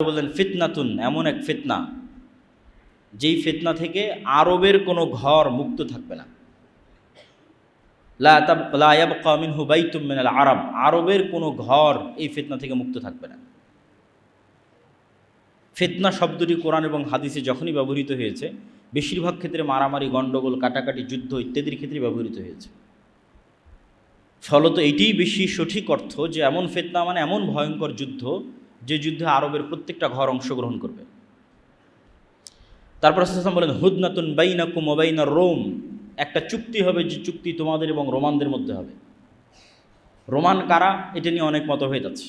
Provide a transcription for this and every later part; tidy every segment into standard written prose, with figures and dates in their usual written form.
বললেন ফিতনাতুন, এমন এক ফিতনা যেই ফিতনা থেকে আরবের কোনো ঘর মুক্ত থাকবে না। লা ইয়াবকা মিনহু বাইতুম মিনাল আরব, আরবের কোনো ঘর এই ফিতনা থেকে মুক্ত থাকবে না। ফিতনা শব্দটি কোরআন এবং হাদিসে যখনই ব্যবহৃত হয়েছে, বেশিরভাগ ক্ষেত্রে মারামারি, গণ্ডগোল, কাটাকাটি, যুদ্ধ ইত্যাদির ক্ষেত্রে ব্যবহৃত হয়েছে। ফলত এটিই বেশি সঠিক অর্থ যে এমন ফিতনা মানে এমন ভয়ঙ্কর যুদ্ধ, যে যুদ্ধে আরবের প্রত্যেকটা ঘর অংশগ্রহণ করবে। তারপর রাসূল বলেন হুদনাতুন বাইনাকুম ওয়া বাইনার রোম, একটা চুক্তি হবে যে চুক্তি তোমাদের এবং রোমানদের মধ্যে হবে। রোমান কারা, এটা নিয়ে অনেক মতভেদ আছে।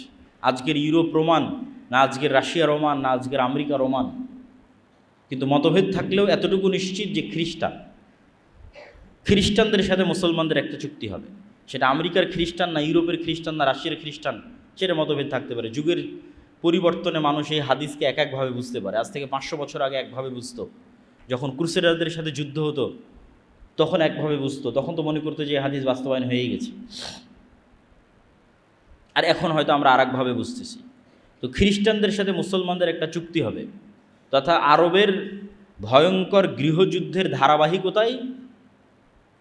আজকের ইউরোপ রোমান না আজকের রাশিয়া রোমান না আজকের আমেরিকা রোমান, কিন্তু মতভেদ থাকলেও এতটুকু নিশ্চিত যে খ্রিস্টানদের সাথে মুসলমানদের একটা চুক্তি হবে। সেটা আমেরিকার খ্রিস্টান না ইউরোপের খ্রিস্টান না রাশিয়ার খ্রিস্টান, সেটা মতভেদ থাকতে পারে। যুগের পরিবর্তনে মানুষ এই হাদিসকে এক একভাবে বুঝতে পারে। আজ থেকে 500 বছর আগে একভাবে বুঝতো, যখন ক্রুসেডারদের সাথে যুদ্ধ হতো তখন একভাবে বুঝতো, তখন তো মনে করতো যে এই হাদিস বাস্তবায়ন হয়েই গেছে। আর এখন হয়তো আমরা আর একভাবে বুঝতেছি। তো খ্রিস্টানদের সাথে মুসলমানদের একটা চুক্তি হবে, তথা আরবের ভয়ঙ্কর গৃহযুদ্ধের ধারাবাহিকতায়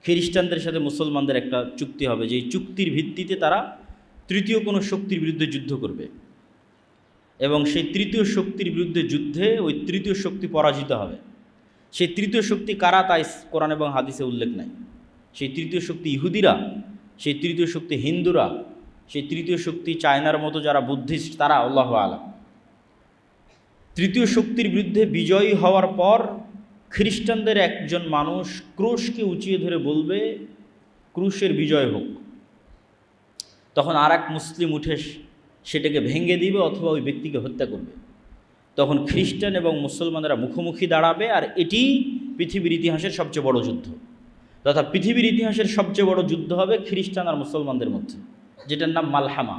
খ্রিস্টানদের সাথে মুসলমানদের একটা চুক্তি হবে, যে চুক্তির ভিত্তিতে তারা তৃতীয় কোনো শক্তির বিরুদ্ধে যুদ্ধ করবে, এবং সেই তৃতীয় শক্তির বিরুদ্ধে যুদ্ধে ওই তৃতীয় শক্তি পরাজিত হবে। সেই তৃতীয় শক্তি কারা তা কোরআন এবং হাদিসে উল্লেখ নাই। সেই তৃতীয় শক্তি ইহুদিরা, সেই তৃতীয় শক্তি হিন্দুরা, সেই তৃতীয় শক্তি চায়নার মতো যারা বুদ্ধিস্ট, তারা, আল্লাহু আলাম। তৃতীয় শক্তির বিরুদ্ধে বিজয়ী হওয়ার পর খ্রিস্টানদের একজন মানুষ ক্রুশকে উঁচিয়ে ধরে বলবে ক্রুশের বিজয় হোক। তখন আর এক মুসলিম উঠে সেটাকে ভেঙে দিবে অথবা ওই ব্যক্তিকে হত্যা করবে। তখন খ্রিস্টান এবং মুসলমানরা মুখোমুখি দাঁড়াবে, আর এটি পৃথিবীর ইতিহাসের সবচেয়ে বড় যুদ্ধ, তথা পৃথিবীর ইতিহাসের সবচেয়ে বড় যুদ্ধ হবে খ্রিস্টান আর মুসলমানদের মধ্যে, যেটার নাম মালহামা,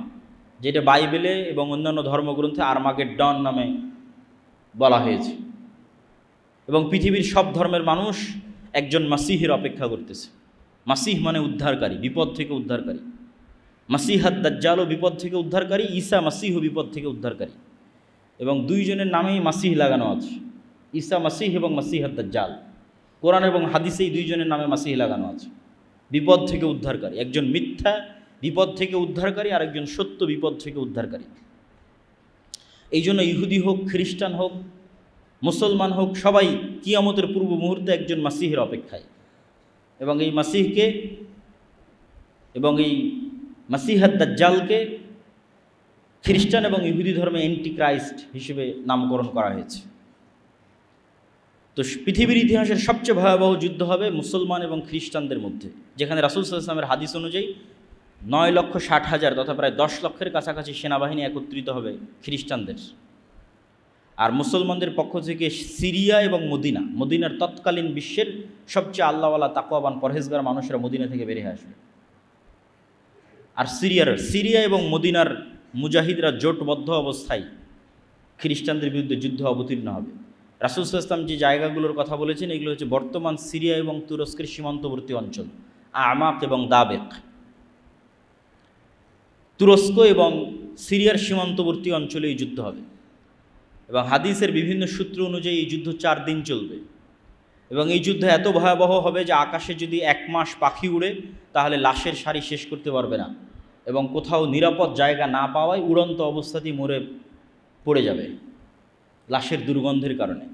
যেটা বাইবেলে এবং অন্যান্য ধর্মগ্রন্থে আর্মাগেড্ডন নামে বলা হয়েছে। এবং পৃথিবীর সব ধর্মের মানুষ একজন মাসিহের অপেক্ষা করতেছে। মাসিহ মানে উদ্ধারকারী, বিপদ থেকে উদ্ধারকারী। মাসিহাদ দাজ্জালও বিপদ থেকে উদ্ধারকারী, ঈসা মাসিহও বিপদ থেকে উদ্ধারকারী, এবং দুইজনের নামেই মাসিহ লাগানো আছে। ঈসা মাসিহ এবং মাসিহাদ দাজ্জাল, কোরআন এবং হাদিসে এই দুইজনের নামে মাসিহ লাগানো আছে। বিপদ থেকে উদ্ধারকারী, একজন মিথ্যা বিপদ থেকে উদ্ধারকারী, আর একজন সত্য বিপদ থেকে উদ্ধারকারী। এই জন্য ইহুদি হোক, খ্রিস্টান হোক, মুসলমান হোক, সবাই কিয়ামতের পূর্ব মুহূর্তে একজন মাসিহের অপেক্ষায়। এবং এই মাসিহকে এবং এই মাসিহাদ দাজ্জালকে খ্রিস্টান এবং ইহুদি ধর্মে অ্যান্টি ক্রাইস্ট হিসেবে নামকরণ করা হয়েছে। তো পৃথিবীর ইতিহাসের সবচেয়ে ভয়াবহ যুদ্ধ হবে মুসলমান এবং খ্রিস্টানদের মধ্যে, যেখানে রাসূল সাল্লাল্লাহু আলাইহি ওয়াসাল্লামের হাদিস অনুযায়ী 9,60,000 তথা প্রায় 10 লক্ষের কাছাকাছি সেনাবাহিনী একত্রিত হবে খ্রিস্টানদের। আর মুসলমানদের পক্ষ থেকে সিরিয়া এবং মদিনার তৎকালীন বিশ্বের সবচেয়ে আল্লাহওয়ালা তাকওয়াবান পরহেজগার মানুষেরা মদিনা থেকে বেরিয়ে আসবে। আর সিরিয়া এবং মদিনার মুজাহিদরা জোটবদ্ধ অবস্থায় খ্রিস্টানদের বিরুদ্ধে যুদ্ধ অবতীর্ণ হবে। রাসূল সাল্লাল্লাহু আলাইহি ওয়াসাল্লাম যে জায়গাগুলোর কথা বলেছেন এগুলো হচ্ছে বর্তমান সিরিয়া এবং তুরস্কের সীমান্তবর্তী অঞ্চল, আমাক এবং দাবেক। তুরস্ক এবং সিরিয়ার সীমান্তবর্তী অঞ্চলে এই যুদ্ধ হবে, এবং হাদিসের বিভিন্ন সূত্র অনুযায়ী এই যুদ্ধ 4 দিন চলবে। এবং এই যুদ্ধ এত ভয়াবহ হবে যে আকাশে যদি 1 মাস পাখি উড়ে তাহলে লাশের সারি শেষ করতে পারবে না, এবং কোথাও নিরাপদ জায়গা না পাওয়ায় উড়ন্ত অবস্থাতেই মরে পড়ে যাবে লাশের দুর্গন্ধের কারণে।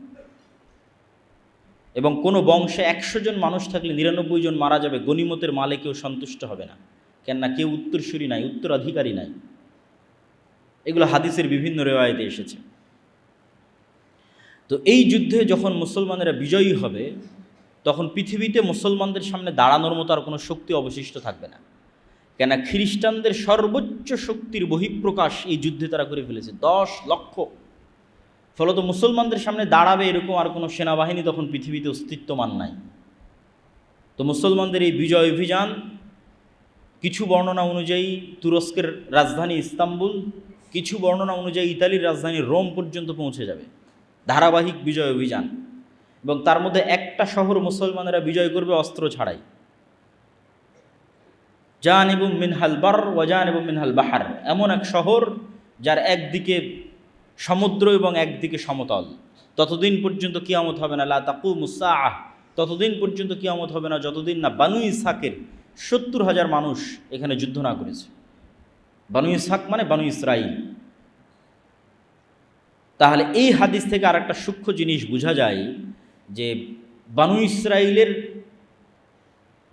এবং কোনো বংশে 100 জন মানুষ থাকলে 99 জন মারা যাবে, গনিমতের মালে কেউ সন্তুষ্ট হবে না, কেননা কেউ উত্তরসূরি নাই, উত্তরাধিকারী নাই। এগুলো হাদিসের বিভিন্ন রেওয়ায়েতে এসেছে। তো এই যুদ্ধে যখন মুসলমানেরা বিজয়ী হবে তখন পৃথিবীতে মুসলমানদের সামনে দাঁড়ানোর মতো আর কোনো শক্তি অবশিষ্ট থাকবে না, কেন খ্রিস্টানদের সর্বোচ্চ শক্তির বহিঃপ্রকাশ এই যুদ্ধে তারা করে ফেলেছে, 10 লক্ষ। ফলত মুসলমানদের সামনে দাঁড়াবে এরকম আর কোনো সেনাবাহিনী তখন পৃথিবীতে অস্তিত্বমান নাই। তো মুসলমানদের এই বিজয় অভিযান কিছু বর্ণনা অনুযায়ী তুরস্কের রাজধানী ইস্তাম্বুল, কিছু বর্ণনা অনুযায়ী ইতালির রাজধানী রোম পর্যন্ত পৌঁছে যাবে, ধারাবাহিক বিজয় অভিযান। এবং তার মধ্যে একটা শহর মুসলমানেরা বিজয় করবে অস্ত্র ছাড়াই, জানিবুম মিনহাল বার ওয়া জানিবুম মিনহাল বাহার, এমন এক শহর যার একদিকে সমুদ্র এবং একদিকে সমতল, ততদিন পর্যন্ত কিয়ামত হবে না। লা তাকুমুস সাআহ, ততদিন পর্যন্ত কিয়ামত হবে না যতদিন না বানু ইসহাকের 70,000 মানুষ এখানে যুদ্ধ না করেছে। বানু ইসহাক মানে বানু ইসরাইল। তাহলে এই হাদিস থেকে আর একটা সূক্ষ্ম জিনিস বোঝা যায় যে বানু ইসরাইলের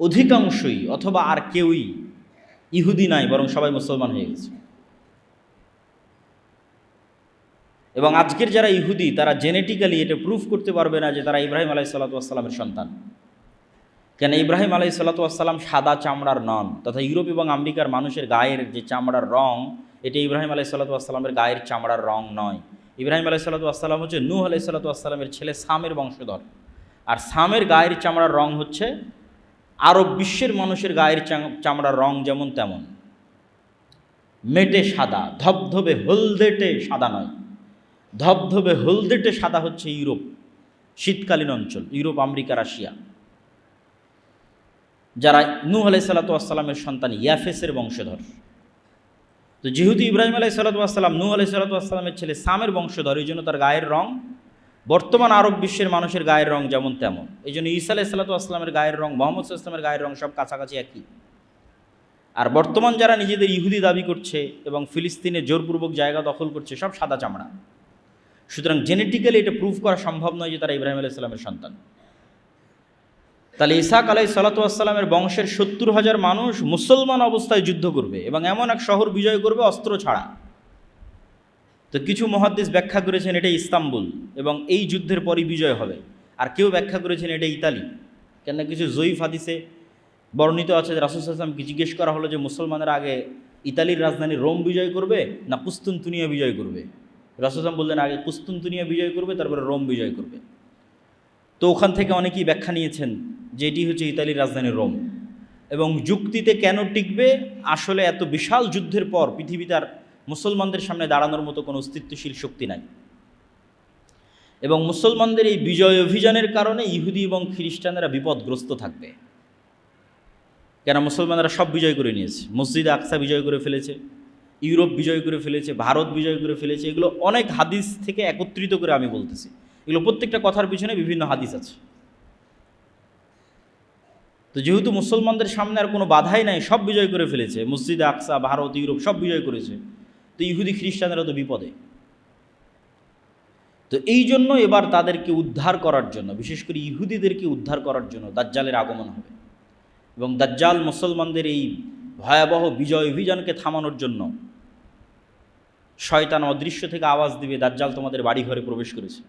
অধিকাংশই অথবা আর কেউই ইহুদি নাই, বরং সবাই মুসলমান হয়ে গেছে। এবং আজকের যারা ইহুদি তারা জেনেটিক্যালি এটা প্রুফ করতে পারবে না যে তারা ইব্রাহিম আলাইহিসসালামের সন্তান। কেন ইব্রাহিম আলাইহিসসালাম সাদা চামড়ার নন, তথা ইউরোপ এবং আমেরিকার মানুষের গায়ের যে চামড়ার রং, এটা ইব্রাহিম আলাইহিসসালামের গায়ের চামড়ার রং নয়। ইব্রাহিম আলাইহিসসালাম হচ্ছে নূহ আলাইহিসসালামের ছেলে সামের বংশধর, আর সামের গায়ের চামড়ার রং হচ্ছে আরব বিশ্বের মানুষের গায়ের চামড়ার রং যেমন তেমন, মেটে সাদা, ধবধবে হলদেটে সাদা নয়। ধবধবে হলদেটে সাদা হচ্ছে ইউরোপ, শীতকালীন অঞ্চল, ইউরোপ, আমেরিকা, রাশিয়া, যারা নূহ আলাইহিসসালামের সন্তান ইয়াফেসের বংশধর। তো যেহেতু ইব্রাহিম আলাইহিসসালাম নূহ আলাইহিসসালামের ছেলে সামের বংশধর, এই জন্য তার গায়ের রং বর্তমান আরব বিশ্বের মানুষের গায়ের রং যেমন তেমন। এই জন্য ঈসা আলাইহিসসালামের গায়ের রং, মুহাম্মদ সাল্লাল্লাহু আলাইহি ওয়াসাল্লামের গায়ের রং সব কাছাকাছি একই। আর বর্তমান যারা নিজেদের ইহুদি দাবি করছে এবং ফিলিস্তিনে জোরপূর্বক জায়গা দখল করছে, সব সাদা চামড়া। সুতরাং জেনেটিক্যালি এটা প্রুভ করা সম্ভব নয় যে তারা ইব্রাহিম আলাইহিসসালামের সন্তান। তাহলে ইসহাক আলাইহিসসালামের বংশের 70,000 মানুষ মুসলমান অবস্থায় যুদ্ধ করবে এবং এমন এক শহর বিজয় করবে অস্ত্র ছাড়া। তো কিছু মুহাদ্দিস ব্যাখ্যা করেছেন এটা ইস্তাম্বুল এবং এই যুদ্ধের পরই বিজয় হবে, আর কেউ ব্যাখ্যা করেছেন এটা ইতালি। কেন কিছু জয়ীফ হাদিসে বর্ণিত আছে যে রাসূল সাল্লাল্লাহু আলাইহি ওয়াসাল্লামকে জিজ্ঞেস করা হলো যে মুসলমানরা আগে ইতালির রাজধানী রোম বিজয় করবে না কুস্তুনতুনিয়া বিজয় করবে। রাসূল সাল্লাল্লাহু আলাইহি ওয়াসাল্লাম বললেন আগে কুস্তুনতুনিয়া বিজয় করবে, তারপরে রোম বিজয় করবে। তো ওখান থেকে অনেকেই ব্যাখ্যা নিয়েছেন যে এটি হচ্ছে ইতালির রাজধানী রোম। এবং যুক্তিতে কেন টিকবে, আসলে এত বিশাল যুদ্ধের পর পৃথিবীতে আর মুসলমানদের সামনে দাঁড়ানোর মতো কোনো অস্তিত্বশীল শক্তি নাই। এবং মুসলমানদের এই বিজয় অভিযানের কারণে ইহুদি এবং খ্রিস্টানেরা বিপদগ্রস্ত থাকবে। কেন মুসলমানরা সব বিজয় করে নিয়েছে, মসজিদে আকসা বিজয় করে ফেলেছে, ইউরোপ বিজয় করে ফেলেছে, ভারত বিজয় করে ফেলেছে। এগুলো অনেক হাদিস থেকে একত্রিত করে আমি বলতেছি, এগুলো প্রত্যেকটা কথার পিছনে বিভিন্ন হাদিস আছে। তো যেহেতু মুসলমানদের সামনে আর কোনো বাধাই নাই, সব বিজয় করে ফেলেছে, মসজিদে আকসা, ভারত, ইউরোপ সব বিজয় করেছে, তো ইহুদি খ্রিস্টানেরা তো বিপদে। তো এই জন্য এবার তাদেরকে উদ্ধার করার জন্য, বিশেষ করে ইহুদিদেরকে উদ্ধার করার জন্য দাজ্জালের আগমন হবে। এবং দাজ্জাল মুসলমানদের এই ভয়াবহ বিজয় অভিযানকে থামানোর জন্য শয়তান অদৃশ্য থেকে আওয়াজ দিবে, দাজ্জাল তোমাদের বাড়ি ঘরে প্রবেশ করেছে।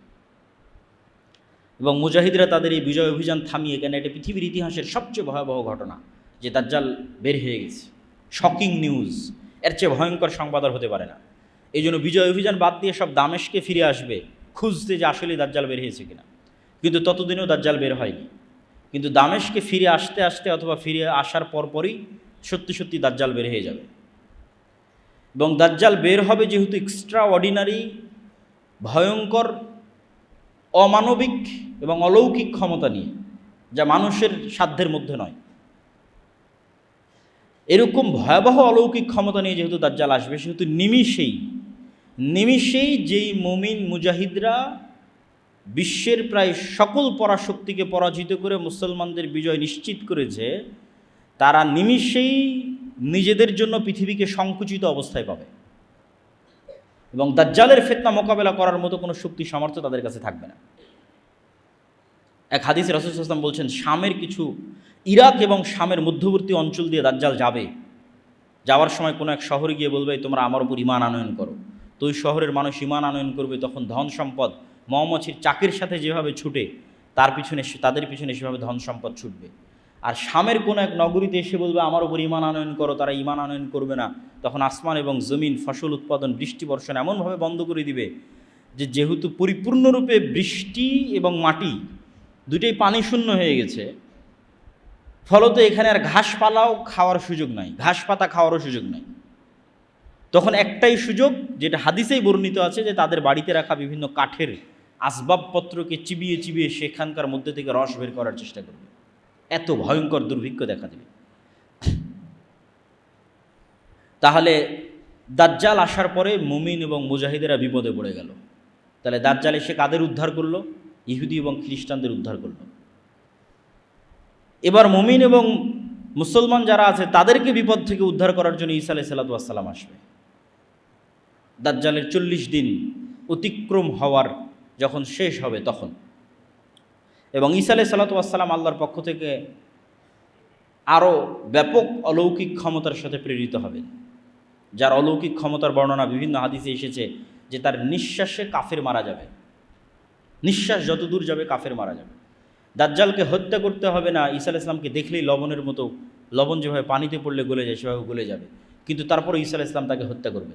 এবং মুজাহিদরা তাদের এই বিজয় অভিযান থামিয়ে, কেন এটা পৃথিবীর ইতিহাসের সবচেয়ে ভয়াবহ ঘটনা যে দাজ্জাল বের হয়ে গেছে, শকিং নিউজ, এর চেয়ে ভয়ঙ্কর সংবাদ আর হতে পারে না। এই জন্য বিজয় অভিযান বাদ দিয়ে সব দামেশকে ফিরে আসবে খুঁজতে যে আসলেই দাজ্জাল বের হয়েছে কিনা। কিন্তু ততদিনেও দাজ্জাল বের হয়নি। কিন্তু দামেশকে ফিরে আসতে আসতে অথবা ফিরে আসার পরপরই সত্যি সত্যি দাজ্জাল বের হয়ে যাবে। এবং দাজ্জাল বের হবে যেহেতু এক্সট্রা অর্ডিনারি, ভয়ঙ্কর, অমানবিক এবং অলৌকিক ক্ষমতা নিয়ে, যা মানুষের সাধ্যের মধ্যে নয়, এরকম ভয়াবহ অলৌকিক ক্ষমতা নিয়ে যেহেতু দাজ্জাল আসবে, সেহেতু নিমিষেই যেই মুমিন মুজাহিদরা বিশ্বের প্রায় সকল পরাশক্তিকে পরাজিত করে মুসলমানদের বিজয় নিশ্চিত করেছে, তারা নিমিষেই নিজেদের জন্য পৃথিবীকে সংকুচিত অবস্থায় পাবে এবং দাজ্জালের ফিতনা মোকাবেলা করার মতো কোনো শক্তি সামর্থ্য তাদের কাছে থাকবে না। এক হাদিসে রাসূল সাল্লাল্লাহু আলাইহি ওয়াসাল্লাম বলছেন, শামের কিছু, ইরাক এবং শামের মধ্যবর্তী অঞ্চল দিয়ে দাজ্জাল যাবে। যাওয়ার সময় কোনো এক শহরে গিয়ে বলবে তোমরা আমার উপর ঈমান আনয়ন করো। তো ওই শহরের মানুষ ঈমান আনয়ন করবে, তখন ধন সম্পদ মৌমাছির চাকের সাথে যেভাবে ছুটে তাদের পিছনে সেভাবে ধন সম্পদ ছুটবে। আর শামের কোনো এক নগরীতে এসে বলবে আমার উপর ঈমান আনয়ন করো, তারা ঈমান আনয়ন করবে না। তখন আসমান এবং জমিন, ফসল উৎপাদন, বৃষ্টি বর্ষণ এমনভাবে বন্ধ করে দিবে যে যেহেতু পরিপূর্ণরূপে বৃষ্টি এবং মাটি দুটোই পানি শূন্য হয়ে গেছে, ফলত এখানে আর ঘাসপালাও খাওয়ার সুযোগ নাই, ঘাস পাতা খাওয়ারও সুযোগ নাই। তখন একটাই সুযোগ, যেটা হাদিসেই বর্ণিত আছে, যে তাদের বাড়িতে রাখা বিভিন্ন কাঠের আসবাবপত্রকে চিবিয়ে চিবিয়ে সেখানকার মধ্যে থেকে রস বের করার চেষ্টা করবে। এত ভয়ঙ্কর দুর্ভিক্ষ দেখা দেবে। তাহলে দাজ্জাল আসার পরে মুমিন এবং মুজাহিদেরা বিপদে পড়ে গেল। তাহলে দাজ্জাল এসে কাদের উদ্ধার করলো? ইহুদি এবং খ্রিস্টানদের উদ্ধার করলো। এবার মুমিন এবং মুসলমান যারা আছে তাদেরকে বিপদ থেকে উদ্ধার করার জন্য ঈসা আলাইহিস সালাতু ওয়াস সালাম আসবে। দাজ্জালের 40 দিন অতিক্রম হওয়ার যখন শেষ হবে তখন, এবং ঈসা আলাইহিস সালাতু ওয়াস সালাম আল্লাহর পক্ষ থেকে আরও ব্যাপক অলৌকিক ক্ষমতার সাথে প্রেরিত হবেন, যার অলৌকিক ক্ষমতার বর্ণনা বিভিন্ন হাদিসে এসেছে যে তার নিঃশ্বাসে কাফের মারা যাবে, নিঃশ্বাস যত দূর যাবে কাফের মারা যাবে। দাজ্জালকে হত্যা করতে হবে না, ঈসা আলাইহিস সালামকে দেখলেই লবণের মতো, লবণ যেভাবে পানিতে পড়লে গলে যায় সেভাবে গলে যাবে, কিন্তু তারপরে ঈসা আলাইহিস সালাম তাকে হত্যা করবে।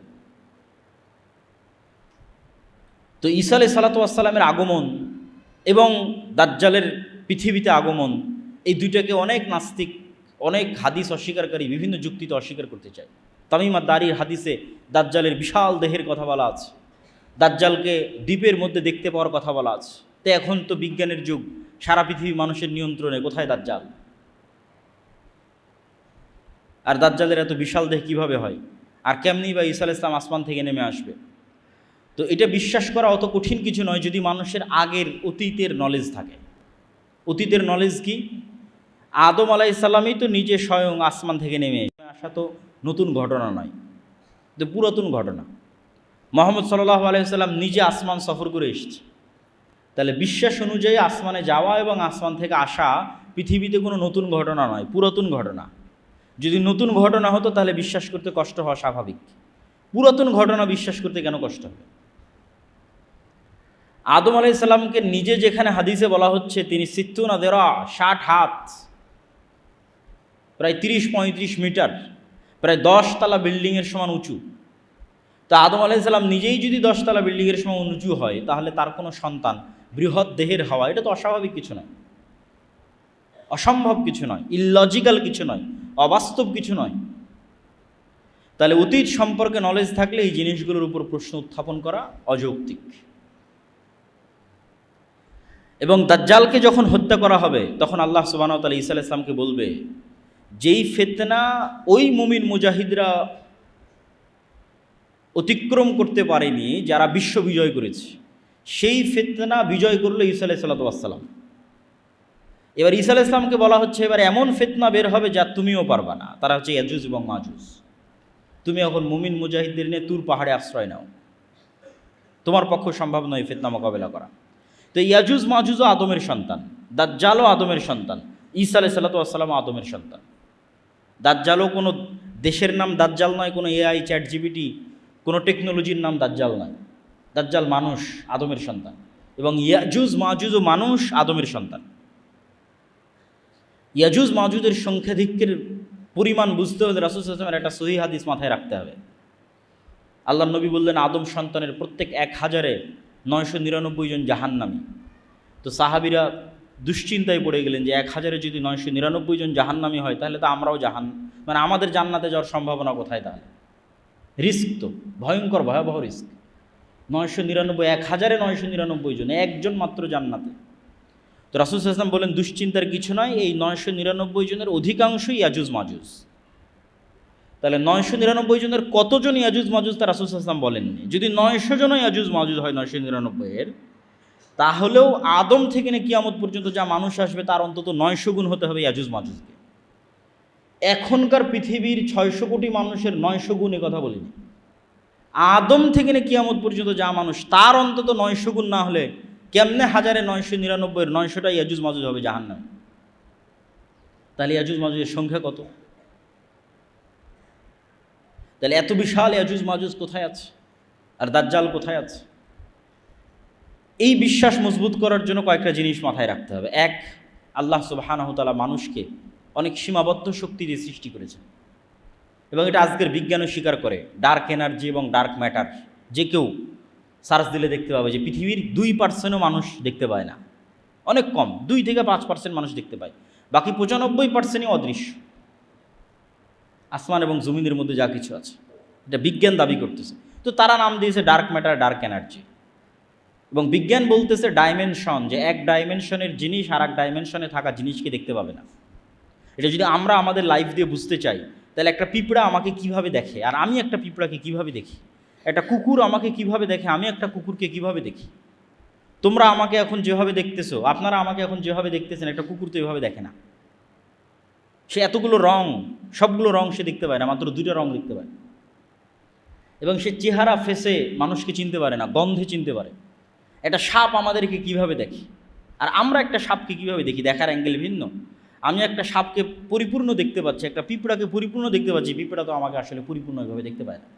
তো ঈসা আলাইহিস সালাতু ওয়াস সালামের আগমন এবং দাজ্জালের পৃথিবীতে আগমন, এই দুইটাকে অনেক নাস্তিক, অনেক হাদিস অস্বীকারী বিভিন্ন যুক্তিতে অস্বীকার করতে চায়। তামিম আদ-দারির হাদিসে দাজ্জালের বিশাল দেহের কথা বলা আছে, দাজ্জালকে দ্বীপের মধ্যে দেখতে পাওয়ার কথা বলা আছে। তো এখন তো বিজ্ঞানের যুগ, সারা পৃথিবী মানুষের নিয়ন্ত্রণে, কোথায় দাজ্জাল? আর দাজ্জালের এত বিশাল দেহ কিভাবে হয়, আর কেমনি বা ঈসা আলাইহিস সালাম আসমান থেকে নেমে আসবে? তো এটা বিশ্বাস করা অত কঠিন কিছু নয় যদি মানুষের আগের অতীতের নলেজ থাকে। অতীতের নলেজ কি? আদম আলাইহিস সালামই তো নিজে স্বয়ং আসমান থেকে নেমে আসা, তো নতুন ঘটনা নয়, তো পুরাতন ঘটনা। মুহাম্মদ সাল্লাল্লাহু আলাইহি ওয়াসাল্লাম নিজে আসমান সফর করে এসেছে। তাহলে বিশ্বাস অনুযায়ী আসমানে যাওয়া এবং আসমান থেকে আসা পৃথিবীতে কোনো নতুন ঘটনা নয়, পুরাতন ঘটনা। যদি নতুন ঘটনা হতো তাহলে বিশ্বাস করতে কষ্ট হওয়া স্বাভাবিক, পুরাতন ঘটনা বিশ্বাস করতে কেন কষ্ট হবে? আদম আলাইহিস সালামকে নিজে যেখানে হাদিসে বলা হচ্ছে তিনি 60 হাত, প্রায় 30-35 মিটার, প্রায় 10 তলা বিল্ডিংয়ের সমান উঁচু। তো আদম আলাইহিস সালাম নিজেই যদি 10 তলা বিল্ডিংয়ের সমান উঁচু হয়, তাহলে তার কোনো সন্তান বৃহৎ দেহের হওয়া এটা তো অস্বাভাবিক কিছু নয়, অসম্ভব কিছু নয়, ইললজিক্যাল কিছু নয়, অবাস্তব কিছু নয়। তাহলে অতীত সম্পর্কে নলেজ থাকলে এই জিনিসগুলোর উপর প্রশ্ন উত্থাপন করা অযৌক্তিক। এবং দাজ্জালকে যখন হত্যা করা হবে তখন আল্লাহ সুবহানাহু ওয়া তাআলা ঈসা আলাইহিস সালামকে বলবে, যেই ফিতনা ওই মুমিন মুজাহিদরা অতিক্রম করতে পারেনি, যারা বিশ্ব বিজয় করেছে, সেই ফিতনা বিজয় করলো ঈসা আলাইহিস সালাতু ওয়াস সালাম। এবার ঈসা আলাইহিস সালামকে বলা হচ্ছে এবার এমন ফিতনা বের হবে যা তুমিও পারবা না, তারা হচ্ছে ইয়াজুজ এবং মাজুজ। তুমি এখন মুমিন মুজাহিদদের নিয়ে তুর পাহাড়ে আশ্রয় নাও, তোমার পক্ষে সম্ভব নয় ফিতনা মোকাবেলা করা। তো ইয়াজুজ মাজুজও আদমের সন্তান, দাজ্জালও আদমের সন্তান, ঈসা আলাইহিস সালাতু ওয়াস সালামও আদমের সন্তান। দাজ্জালও কোনো দেশের নাম দাজ্জাল নয়, কোনো এআই চ্যাট জিপিটি কোনো টেকনোলজির নাম দাজ্জাল নয়। দাজ্জাল মানুষ, আদমের সন্তান, এবং ইয়াজুজ মাজুজও মানুষ, আদমের সন্তান। ইয়াজুজ মাজুজের সংখ্যাধিক্যের পরিমাণ বুঝতে হলে রাসূল সাল্লাল্লাহু আলাইহি ওয়াসাল্লামের একটা সহিহ হাদিস মাথায় রাখতে হবে। আল্লাহর নবী বললেন আদম সন্তানের প্রত্যেক 1000-এ 999 জন জাহান্নামী। তো সাহাবীরা দুশ্চিন্তায় পড়ে গেলেন যে 1000-এ যদি 999 জন জাহান্নামী হয় তাহলে তো আমরাও মানে আমাদের জান্নাতে যাওয়ার সম্ভাবনা কোথায়? তাহলে রিস্ক তো ভয়ঙ্কর, ভয়াবহ রিস্ক। 999, 1000-এ 999 জন, একজন মাত্র জান্নাতে। তো রাসূল সাল্লাল্লাহু আলাইহি ওয়াসাল্লাম বলেন দুশ্চিন্তার কিছু নয়, এই 999 জনের অধিকাংশই ইয়াজুজ মাজুজ। তাহলে 999 জনের কতজন ইয়াজুজ মাজুজ তা রাসূল সাল্লাল্লাহু আলাইহি ওয়াসাল্লাম বলেননি। যদি 900 জন ইয়াজুজ মাজুজ হয় 999-এর, তাহলেও আদম থেকে নিয়ে কিয়ামত পর্যন্ত যা মানুষ আসবে তার অন্তত 900 গুণ হতে হবে ইয়াজুজ মাজুজকে। এখনকার পৃথিবীর 600 কোটি মানুষের 900 গুণ এ কথা বলিনি। আদম থেকে নিয়ে কিয়ামত পর্যন্ত যা মানুষ তার অন্তত 900 গুণ না হলে কেমনে 1000-999-এর 900টা ইয়াজুজ মাজুজ হবে জাহান্নামে? তাহলে ইয়াজুজ মাজুজের সংখ্যা কত? তাহলে এত বিশাল ইয়াজুজ মাজুজ কোথায় আছে, আর দাজ্জাল কোথায় আছে? এই বিশ্বাস মজবুত করার জন্য কয়েকটা জিনিস মাথায় রাখতে হবে। এক, আল্লাহ সুবহানাহু ওয়া তাআলা মানুষকে অনেক সীমাবদ্ধ শক্তি দিয়ে সৃষ্টি করেছেন, এবং এটা আজকের বিজ্ঞানও স্বীকার করে। ডার্ক এনার্জি এবং ডার্ক ম্যাটার যে কেউ সার্চ দিলে দেখতে পাবে যে পৃথিবীর 2%ও মানুষ দেখতে পায় না, অনেক কম, 2-5% মানুষ দেখতে পায়, বাকি 95%ই অদৃশ্য। আসমান এবং জমিনের মধ্যে যা কিছু আছে এটা বিজ্ঞান দাবি করতেছে। তো তারা নাম দিয়েছে ডার্ক ম্যাটার, ডার্ক এনার্জি। এবং বিজ্ঞান বলতেছে ডাইমেনশন, যে এক ডাইমেনশনের জিনিস আর এক ডাইমেনশনে থাকা জিনিসকে দেখতে পাবে না। এটা যদি আমরা আমাদের লাইফ দিয়ে বুঝতে চাই তাহলে একটা পিঁপড়া আমাকে কিভাবে দেখে আর আমি একটা পিঁপড়াকে কিভাবে দেখি, একটা কুকুর আমাকে কিভাবে দেখে আমি একটা কুকুরকে কিভাবে দেখি। তোমরা আমাকে এখন যেভাবে দেখতেছো, আপনারা আমাকে এখন যেভাবে দেখতেছেন, একটা কুকুর তো এভাবে দেখে না। সে এতগুলো রং, সবগুলো রং সে দেখতে পায় না, মাত্র 2টা রং দেখতে পায়। এবং সে চেহারা ফেসে মানুষকে চিনতে পারে না, গন্ধে চিনতে পারে। একটা সাপ আমাদেরকে কিভাবে দেখে আর আমরা একটা সাপকে কিভাবে দেখি, দেখার অ্যাঙ্গেল ভিন্ন। আমি একটা সাপকে পরিপূর্ণ দেখতে পাচ্ছি, একটা পিঁপড়াকে পরিপূর্ণ দেখতে পাচ্ছি, পিঁপড়া তো আমাকে আসলে পরিপূর্ণভাবে দেখতে পায় না।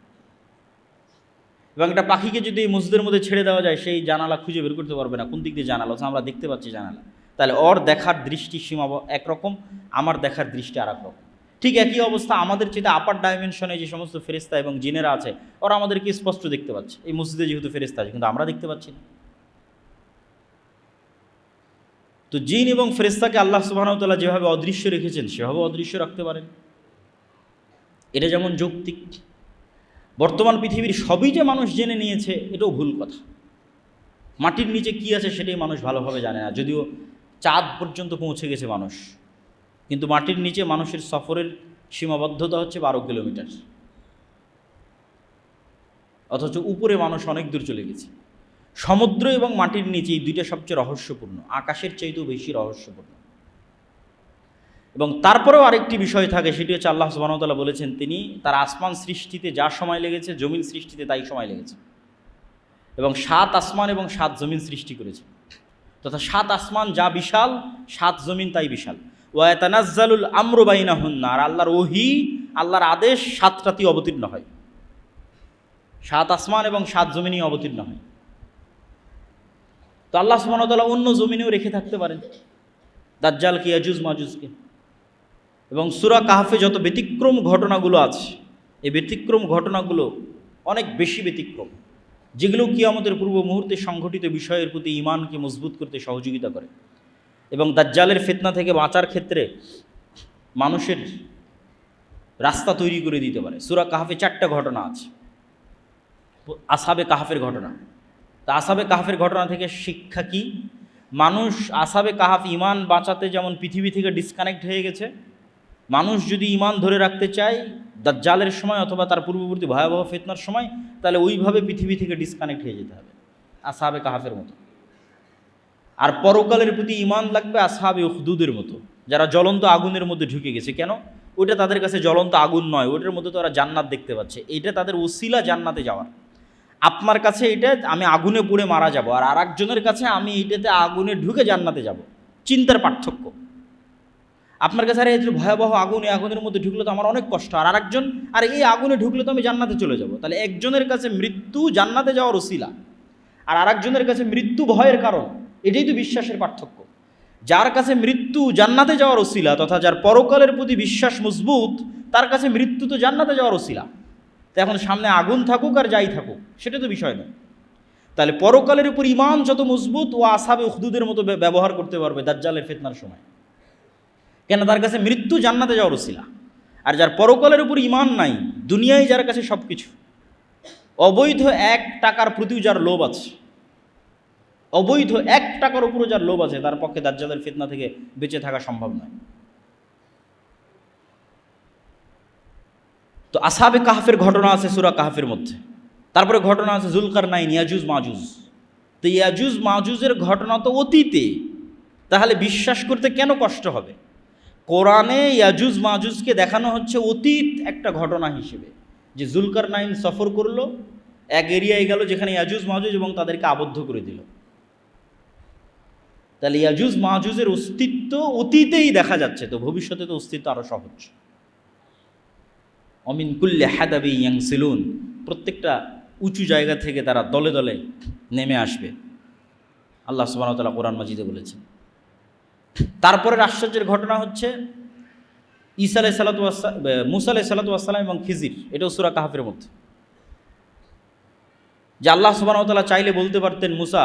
এবং একটা পাখিকে যদি এই মসজিদের মধ্যে ছেড়ে দেওয়া যায়, সেই জানালা খুঁজে বের করতে পারবে না কোন দিক দিয়ে জানালা, আমরা দেখতে পাচ্ছি জানালা। তাহলে ওর দেখার দৃষ্টি সীমা একরকম, আমার দেখার দৃষ্টি আর এক রকম। ঠিক একই অবস্থা আমাদের চেয়ে আপার ডাইমেনশনে যে সমস্ত ফেরেশতা এবং জিনেরা আছে, ওরা আমাদেরকে স্পষ্ট দেখতে পাচ্ছে। এই মসজিদে যেহেতু ফেরেশতা আছে, কিন্তু আমরা দেখতে পাচ্ছি না। তো জিন এবং ফেরেশতাকে আল্লাহ সুবহানাহু ওয়া তাআলা যেভাবে অদৃশ্য রেখেছেন, সেভাবে অদৃশ্য রাখতে পারেন। এটা যেমন যৌক্তিক। বর্তমান পৃথিবীর সবই যে মানুষ জেনে নিয়েছে, এটাও ভুল কথা। মাটির নিচে কি আছে সেটাই মানুষ ভালোভাবে জানে না, যদিও চাঁদ পর্যন্ত পৌঁছে গেছে মানুষ, কিন্তু মাটির নিচে মানুষের সফরের সীমাবদ্ধতা হচ্ছে 12 কিলোমিটার, অথচ উপরে মানুষ অনেক দূর চলে গেছে। সমুদ্র এবং মাটির নিচে এই দুইটা সবচেয়ে রহস্যপূর্ণ, আকাশের চাইতেও বেশি রহস্যপূর্ণ। এবং তারপরেও আরেকটি বিষয় থাকে, সেটি হচ্ছে আল্লাহ সুবহানাহু ওয়া তাআলা বলেছেন তিনি তার আসমান সৃষ্টিতে যা সময় লেগেছে, জমিন সৃষ্টিতে তাই সময় লেগেছে। এবং 7 আসমান এবং 7 জমিন সৃষ্টি করেছে, তথা 7 আসমান যা বিশাল, 7 জমিন তাই বিশাল। ওয়া ইয়াতানাজ্জালুল আমরু বাইনাহুন্না, আর আল্লাহর ওহী, আল্লাহর আদেশ 7টাতেই অবতীর্ণ হয়। 7 আসমান এবং 7 জমিনই অবতীর্ণ হয়। তো আল্লাহ সুবহানাহু ওয়া তাআলা অন্য জমিনেও রেখে থাকতে পারেন দাজ্জালকে, ইয়াজুজ মাজুজকে। এবং সূরা কাহফে যত ব্যতিক্রম ঘটনাগুলো আছে, এই ব্যতিক্রম ঘটনাগুলো অনেক বেশি ব্যতিক্রম, যেগুলো কিয়ামতের পূর্ব মুহূর্তে সংঘটিত বিষয়ের প্রতি ঈমানকে মজবুত করতে সহযোগিতা করে এবং দাজ্জালের ফিতনা থেকে বাঁচার ক্ষেত্রে মানুষের রাস্তা তৈরি করে দিতে পারে। সূরা কাহফে 4টা ঘটনা আছে, আসহাবে কাহফের ঘটনা। তা আসহাবে কাহফের ঘটনা থেকে শিক্ষা কি? মানুষ আসহাবে কাহফ ঈমান বাঁচাতে যেমন পৃথিবী থেকে ডিসকানেক্ট হয়ে গেছে, মানুষ যদি ঈমান ধরে রাখতে চায় দাজ্জালের সময় অথবা তার পূর্ববর্তী ভয়াবহ ফিতনার সময়, তাহলে ওইভাবে পৃথিবী থেকে ডিসকানেক্ট হয়ে যেতে হবে আসহাবে কাহফের মতো। আর পরকালের প্রতি ঈমান লাগবে আসহাবে উখদুদের মতো, যারা জ্বলন্ত আগুনের মধ্যে ঢুকে গেছে। কেন? ওইটা তাদের কাছে জ্বলন্ত আগুন নয়, ওইটার মধ্যে তো ওরা জান্নাত দেখতে পাচ্ছে, এইটা তাদের ওসিলা জান্নাতে যাওয়ার। আপনার কাছে এটা আমি আগুনে পুড়ে মারা যাব, আর আরেকজনের কাছে আমি এইটাতে আগুনে ঢুকে জান্নাতে যাব। চিন্তার পার্থক্য। আপনার কাছে আরে ভয়াবহ আগুন, এই আগুনের মধ্যে ঢুকলে তো আমার অনেক কষ্ট, আর আরেকজন আর এই আগুনে ঢুকলে তো আমি জান্নাতে চলে যাব। তাহলে একজনের কাছে মৃত্যু জান্নাতে যাওয়ার ওসিলা, আর আরেকজনের কাছে মৃত্যু ভয়ের কারণ। এটাই তো বিশ্বাসের পার্থক্য। যার কাছে মৃত্যু জান্নাতে যাওয়ার ওসিলা, তথা যার পরকালের প্রতি বিশ্বাস মজবুত, তার কাছে মৃত্যু তো জান্নাতে যাওয়ার ওসিলা। তো এখন সামনে আগুন থাকুক আর যাই থাকুক, সেটা তো বিষয় নয়। তাহলে পরকালের উপর ঈমান যত মজবুত, ও আসহাবে উখদুদের মতো ব্যবহার করতে পারবে দাজ্জালের ফিতনার সময়। কেন? তার কাছে মৃত্যু জান্নাতে যাওয়ার ওসিলা। আর যার পরকালের উপর ঈমান নাই, দুনিয়ায় যার কাছে সব কিছু, অবৈধ 1 টাকার প্রতিও যার লোভ আছে, অবৈধ 1 টাকার উপরও যার লোভ আছে, তার পক্ষে দাজ্জালের ফিতনা থেকে বেঁচে থাকা সম্ভব নয়। তো আসহাবে কাহফের ঘটনা আছে সূরা কাহফের মধ্যে। তারপরে ঘটনা আছে যুলকারনাইন, ইয়াজুজ মাজুজ। তো ইয়াজুজ মাজুজের ঘটনা তো অতীতে, তাহলে বিশ্বাস করতে কেন কষ্ট হবে? কোরআনে ইয়াজুজ মাজুজকে দেখানো হচ্ছে অতীত একটা ঘটনা হিসেবে, যে যুলকারনাইন সফর করলো, এক এরিয়ায় গেল যেখানে ইয়াজুজ মাজুজ, এবং তাদেরকে আবদ্ধ করে দিল। তাহলে ইয়াজুজ মাজুজের অস্তিত্ব অতীতেই দেখা যাচ্ছে, তো ভবিষ্যতে তো অস্তিত্ব আরও সহজ। অমিন কুল্লি হাদাবি ইয়ানসিলুন, প্রত্যেকটা উঁচু জায়গা থেকে তারা দলে দলে নেমে আসবে, আল্লাহ সুবহানাহু ওয়া তাআলা কোরআন মাজিদে বলেছেন। তারপরের আশ্চর্যের ঘটনা হচ্ছে ঈসা আলাইহিস সালাতু ওয়াস মুসা আলাইহিস সালাতু ওয়াস সালাম এবং খিজির, এটাও সূরা কাহফের মধ্যে। যে আল্লাহ সুবহানাহু ওয়া তাআলা চাইলে বলতে পারতেন, মুসা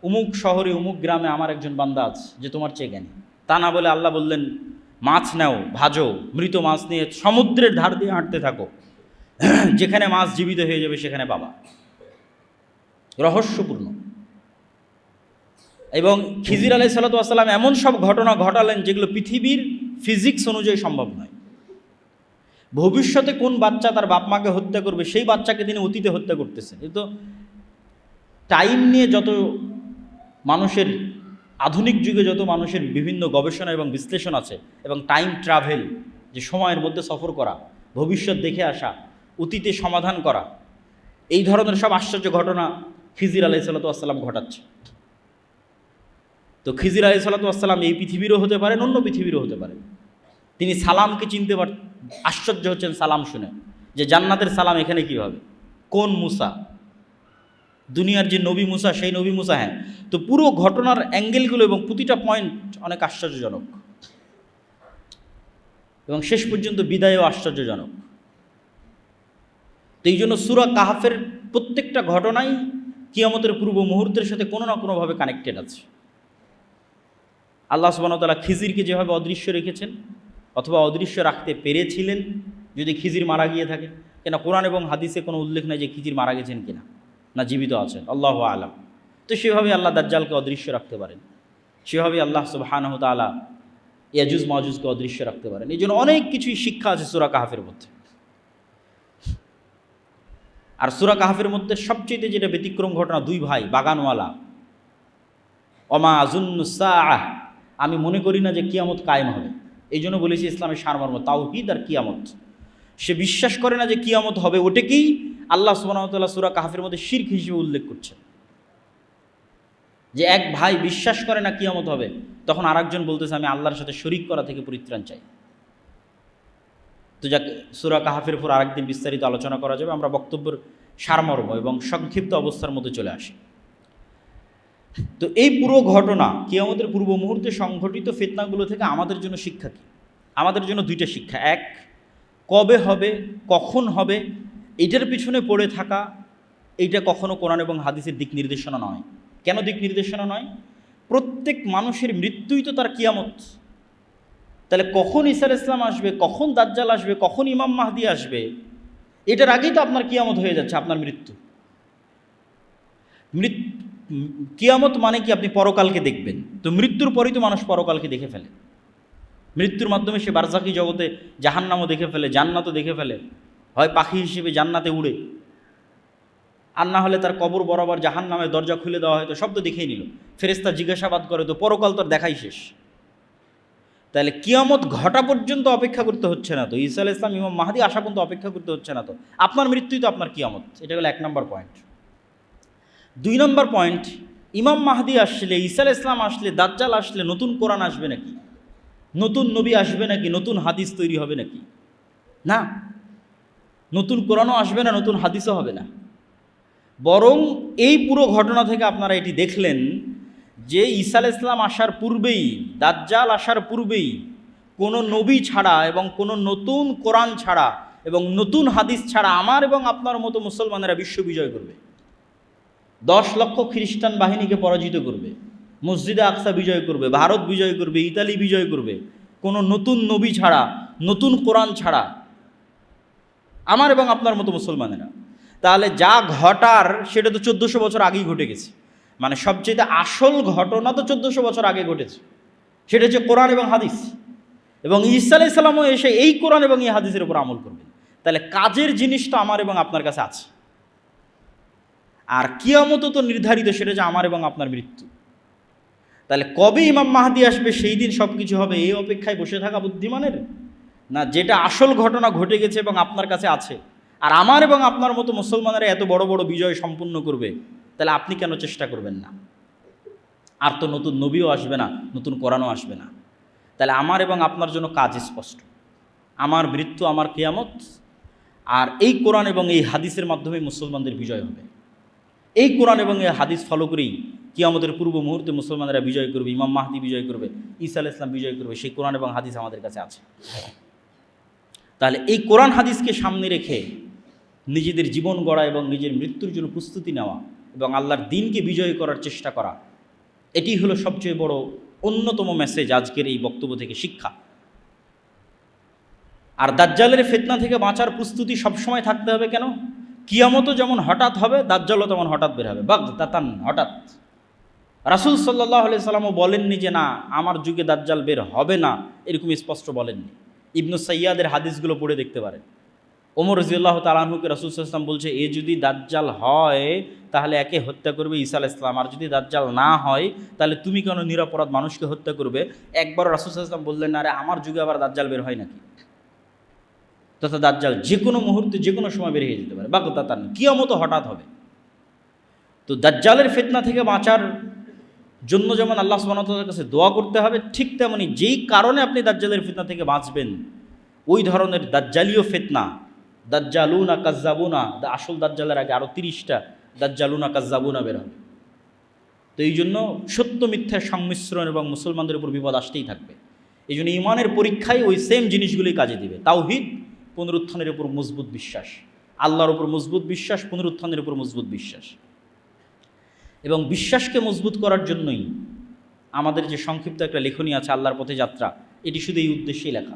অমুক শহরে অমুক গ্রামে আমার একজন বান্দা আছে যে তোমার চেয়ে জ্ঞানী। তা না বলে আল্লাহ বললেন, মাছ নাও, ভাজো, মৃত মাছ নিয়ে সমুদ্রের ধার দিয়ে হাঁটতে থাকো, যেখানে মাছ জীবিত হয়ে যাবে সেখানে পাবা। রহস্যপূর্ণ। এবং খিজির আলাইহিস সালাতু ওয়াস সালাম এমন সব ঘটনা ঘটালেন যেগুলো পৃথিবীর ফিজিক্স অনুযায়ী সম্ভব নয়। ভবিষ্যতে কোন বাচ্চা তার বাপ মাকে হত্যা করবে সেই বাচ্চাকে তিনি অতীতে হত্যা করতেছেন। এ তো টাইম নিয়ে যত মানুষের, আধুনিক যুগে যত মানুষের বিভিন্ন গবেষণা এবং বিশ্লেষণ আছে, এবং টাইম ট্রাভেল, যে সময়ের মধ্যে সফর করা, ভবিষ্যৎ দেখে আসা, অতীতে সমাধান করা, এই ধরনের সব আশ্চর্য ঘটনা খিজির আলাইহিসসালাম ঘটাচ্ছে। তো খিজির আলাইহিসসালাম এই পৃথিবীরও হতে পারেন, অন্য পৃথিবীরও হতে পারেন। তিনি সালামকে চিনতে আশ্চর্য হচ্ছেন সালাম শুনে, যে জান্নাতের সালাম এখানে কীভাবে, কোন মুসা, দুনিয়ার যে নবী মুসা সেই নবী মুসা। হ্যাঁ, তো পুরো ঘটনার অ্যাঙ্গেলগুলো এবং প্রতিটা পয়েন্ট অনেক আশ্চর্যজনক, এবং শেষ পর্যন্ত বিদায়ও আশ্চর্যজনক। তো এই জন্য সূরা কাহফের প্রত্যেকটা ঘটনাই কিয়ামতের পূর্ব মুহূর্তের সাথে কোনো না কোনোভাবে কানেক্টেড আছে। আল্লাহ সুবহানাহু ওয়া তাআলা খিজিরকে যেভাবে অদৃশ্য রেখেছেন, অথবা অদৃশ্য রাখতে পেরেছিলেন যদি খিজির মারা গিয়ে থাকে, কেন কোরআন এবং হাদিসে কোনো উল্লেখ নেই যে খিজির মারা গেছেন কিনা, না জীবিত আছেন, আল্লাহু আ'লাম। তো সেভাবে আল্লাহ দাজ্জালকে অদৃশ্য রাখতে পারেন, সেভাবে আল্লাহ সুবহানাহু ওয়া তাআলা ইয়াজুজ মাজুজকে অদৃশ্য রাখতে পারেন। এই জন্য অনেক কিছুই শিক্ষা আছে সূরা কাহফের মধ্যে। আর সূরা কাহফের মধ্যে সবচেয়ে যেটা ব্যতিক্রম ঘটনা, দুই ভাই বাগানওয়ালা, ওমা আযুন্নুস সাআহ, আমি মনে করি না যে কিয়ামত কায়েম হবে। এই জন্য বলেছি ইসলামের সারমর্ম তাওহীদ আর কিয়ামত। সে বিশ্বাস করে না যে কিয়ামত হবে, ওটাকেই আল্লাহ সুবহানাহু ওয়া তাআলা সূরা কাহফের মধ্যে শিরক হিসেবে উল্লেখ করছেন। যে এক ভাই বিশ্বাস করে না কিয়ামত হবে, তখন আরেকজন বলতেছে আমি আল্লাহর সাথে শরীক করা থেকে পরিত্রাণ চাই। তো যাক, সূরা কাহফের উপর আরেকদিন বিস্তারিত আলোচনা করা যাবে। আমরা বক্তব্যের সারমর্ম এবং সংক্ষিপ্ত অবস্থার মধ্যে চলে আসি। তো এই পুরো ঘটনা কিয়ামতের পূর্ব মুহূর্তে সংঘটিত ফিতনাগুলো থেকে আমাদের জন্য শিক্ষা কী? আমাদের জন্য দুইটা শিক্ষা। এক, কবে হবে, কখন হবে, এইটার পিছনে পড়ে থাকা, এইটা কখনো কোরআন এবং হাদিসের দিক নির্দেশনা নয়। কেন দিক নির্দেশনা নয়? প্রত্যেক মানুষের মৃত্যুই তো তার কিয়ামত। তাহলে কখন ঈসা আলাইহিস সালাম আসবে, কখন দাজ্জাল আসবে, কখন ইমাম মাহদি আসবে, এটার আগেই তো আপনার কিয়ামত হয়ে যাচ্ছে, আপনার মৃত্যু। কিয়ামত মানে কি? আপনি পরকালকে দেখবেন। তো মৃত্যুর পরেই তো মানুষ পরকালকে দেখে ফেলে। মৃত্যুর মাধ্যমে সে বারজাকি জগতে জাহান্নামও দেখে ফেলে, জান্নাতও দেখে ফেলে। হয় পাখি হিসেবে জান্নাতে উড়ে, আর না হলে তার কবর বরাবর জাহান্নামের দরজা খুলে দেওয়া হয়তো, সব তো দেখেই নিল। ফেরেশতা জিজ্ঞাসাবাদ করে, তো পরকাল তো দেখাই শেষ। তাহলে কিয়ামত ঘটা পর্যন্ত অপেক্ষা করতে হচ্ছে না তো, ঈসা আলাইহিস সালাম ইমাম মাহদি আসা পর্যন্ত অপেক্ষা করতে হচ্ছে না তো, আপনার মৃত্যুই তো আপনার কিয়ামত। এটা হলো 1 নম্বর পয়েন্ট। 2 নম্বর পয়েন্ট, ইমাম মাহদি আসলে, ঈসা আলাইহিস সালাম আসলে, দাজ্জাল আসলে নতুন কোরআন আসবে নাকি, নতুন নবী আসবে নাকি, নতুন হাদিস তৈরি হবে নাকি? না, নতুন কোরআনও আসবে না, নতুন হাদিসও হবে না। বরং এই পুরো ঘটনা থেকে আপনারা এটি দেখলেন যে ঈসা আলাইহিস সালাম আসার পূর্বেই, দাজ্জাল আসার পূর্বেই কোনো নবী ছাড়া এবং কোনো নতুন কোরআন ছাড়া এবং নতুন হাদিস ছাড়া আমার এবং আপনার মতো মুসলমানেরা বিশ্ব বিজয় করবে। 10 লক্ষ খ্রিস্টান বাহিনীকে পরাজিত করবে, মসজিদে আকসা বিজয় করবে, ভারত বিজয় করবে, ইতালি বিজয় করবে, কোনো নতুন নবী ছাড়া, নতুন কোরআন ছাড়া, আমার এবং আপনার মতো মুসলমানেরা। তাহলে যা ঘটার সেটা তো 1400 বছর আগেই ঘটে গেছে। মানে সবচেয়ে আসল ঘটনা তো 1400 বছর আগে ঘটেছে, সেটা হচ্ছে কোরআন এবং হাদিস। এবং ঈসা আলাইহিস সালামও এসে এই কোরআন এবং এই হাদিসের উপর আমল করবেন। তাহলে কাজের জিনিসটা আমার এবং আপনার কাছে আছে। আর কিয়ামত তো নির্ধারিত, সেটা যে আমার এবং আপনার মৃত্যু। তাহলে কবে ইমাম মাহদি আসবে, সেই দিন সব কিছু হবে, এই অপেক্ষায় বসে থাকা বুদ্ধিমানের? না, যেটা আসল ঘটনা ঘটে গেছে এবং আপনার কাছে আছে, আর আমার এবং আপনার মতো মুসলমানেরা এত বড় বড় বিজয় সম্পূর্ণ করবে, তাহলে আপনি কেন চেষ্টা করবেন না? আর তো নতুন নবীও আসবে না, নতুন কোরআনও আসবে না। তাহলে আমার এবং আপনার জন্য কাজ স্পষ্ট, আমার মৃত্যু, আমার কিয়ামত, আর এই কোরআন এবং এই হাদিসের মাধ্যমে মুসলমানদের বিজয় হবে। এই কোরআন এবং এই হাদিস ফলো করেই কিয়ামতের পূর্ব মুহূর্তে মুসলমানেরা বিজয় করবে, ইমাম মাহদি বিজয় করবে, ঈসা আলাইহিস সালাম বিজয় করবে। সেই কোরআন এবং হাদিস আমাদের কাছে আছে। তাহলে এই কোরআন হাদিসকে সামনে রেখে নিজেদের জীবন গড়া এবং নিজের মৃত্যুর জন্য প্রস্তুতি নেওয়া এবং আল্লাহর দ্বীনকে বিজয় করার চেষ্টা করা, এটি হলো সবচেয়ে বড় অন্যতম মেসেজ আজকের এই বক্তব্য থেকে শিক্ষা। আর দাজ্জালের ফিতনা থেকে বাঁচার প্রস্তুতি সবসময় থাকতে হবে। কেন? কিয়ামতও যেমন হঠাৎ হবে, দাজ্জালও তেমন হঠাৎ বের হবে, বাগদাতান, হঠাৎ। রাসূল সাল্লাল্লাহু আলাইহি সাল্লামও বলেননি যে না, আমার যুগে দাজ্জাল বের হবে না, এরকম স্পষ্ট বলেননি। ইবনু সাইয়াদের হাদিসগুলো পড়ে দেখতে পারেন। ওমর রাদিয়াল্লাহু তাআলা আনহুকে রাসূল সাল্লাল্লাহু আলাইহি ওয়াসাল্লাম বলছে, এ যদি দাজ্জাল হয় তাহলে একে হত্যা করবে ঈসা আলাইহিস সালাম, আর যদি দাজ্জাল না হয় তাহলে তুমি কেন নিরপরাধ মানুষকে হত্যা করবে? একবার রাসূল সাল্লাল্লাহু আলাইহি ওয়াসাল্লাম বললেন, আরে আমার যুগে আবার দাজ্জাল বের হয় নাকি? তথা দাজ্জাল যে কোনো মুহূর্তে যে কোনো সময় বের হয়ে যেতে পারে, বাগদাতান, কিয়ামত হঠাৎ হবে। তো দাজ্জালের ফিতনা থেকে বাঁচার জন্য যেমন আল্লাহ সুবহানাহু ওয়া তাআলার কাছে দোয়া করতে হবে, ঠিক তেমনি যেই কারণে আপনি দাজ্জালের ফিতনা থেকে বাঁচবেন, ওই ধরনের দাজ্জালীয় ফিতনা, দাজ্জালুনা কাজ্জাবুনা, আসল দাজ্জালের আগে আরও 30টা দাজ্জালুনা কাজ্জাবুনা বের হবে। তো এই জন্য সত্য মিথ্যার সংমিশ্রণ এবং মুসলমানদের উপর বিপদ আসতেই থাকবে। এই জন্য ইমানের পরীক্ষায় ওই সেম জিনিসগুলোই কাজে দিবে। তাওহীদ, পুনরুত্থানের উপর মজবুত বিশ্বাস, আল্লাহর উপর মজবুত বিশ্বাস, পুনরুত্থানের উপর মজবুত বিশ্বাস। এবং বিশ্বাসকে মজবুত করার জন্যই আমাদের যে সংক্ষিপ্ত একটা লেখনী আছে আল্লাহর পথে যাত্রা, এটি শুধু এই উদ্দেশ্যেই লেখা।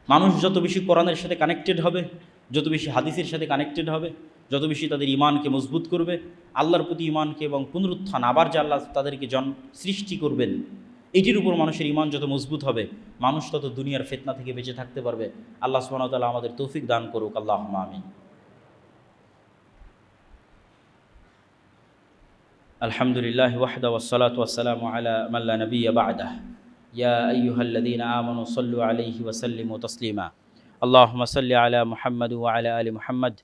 মানুষ যত বেশি কোরআনের সাথে কানেক্টেড হবে, যত বেশি হাদিসের সাথে কানেক্টেড হবে, যত বেশি তাদের ইমানকে মজবুত করবে, আল্লাহর প্রতি ইমানকে এবং পুনরুত্থান, আবার যে আল্লাহ তাদেরকে সৃষ্টি করবেন, এটির উপর মানুষের ইমান যত মজবুত হবে, মানুষ তত দুনিয়ার ফিতনা থেকে বেঁচে থাকতে পারবে। আল্লাহ সুবহানাহু ওয়া তাআলা আমাদের তৌফিক দান করুক। আল্লাহুম্মা আমিন। আলহামদুলিল্লাহি ওয়াহদা ওয়াসসালাতু ওয়াসসালামু আলা মান লা নাবিয়্যা বা'দাহ। ইয়া আইয়ুহাল্লাযীনা আমানু সাল্লু আলাইহি ওয়া সাল্লিমু তাসলিমা। আল্লাহুম্মা সাল্লি আলা মুহাম্মাদ ওয়া আলা আলি মুহাম্মাদ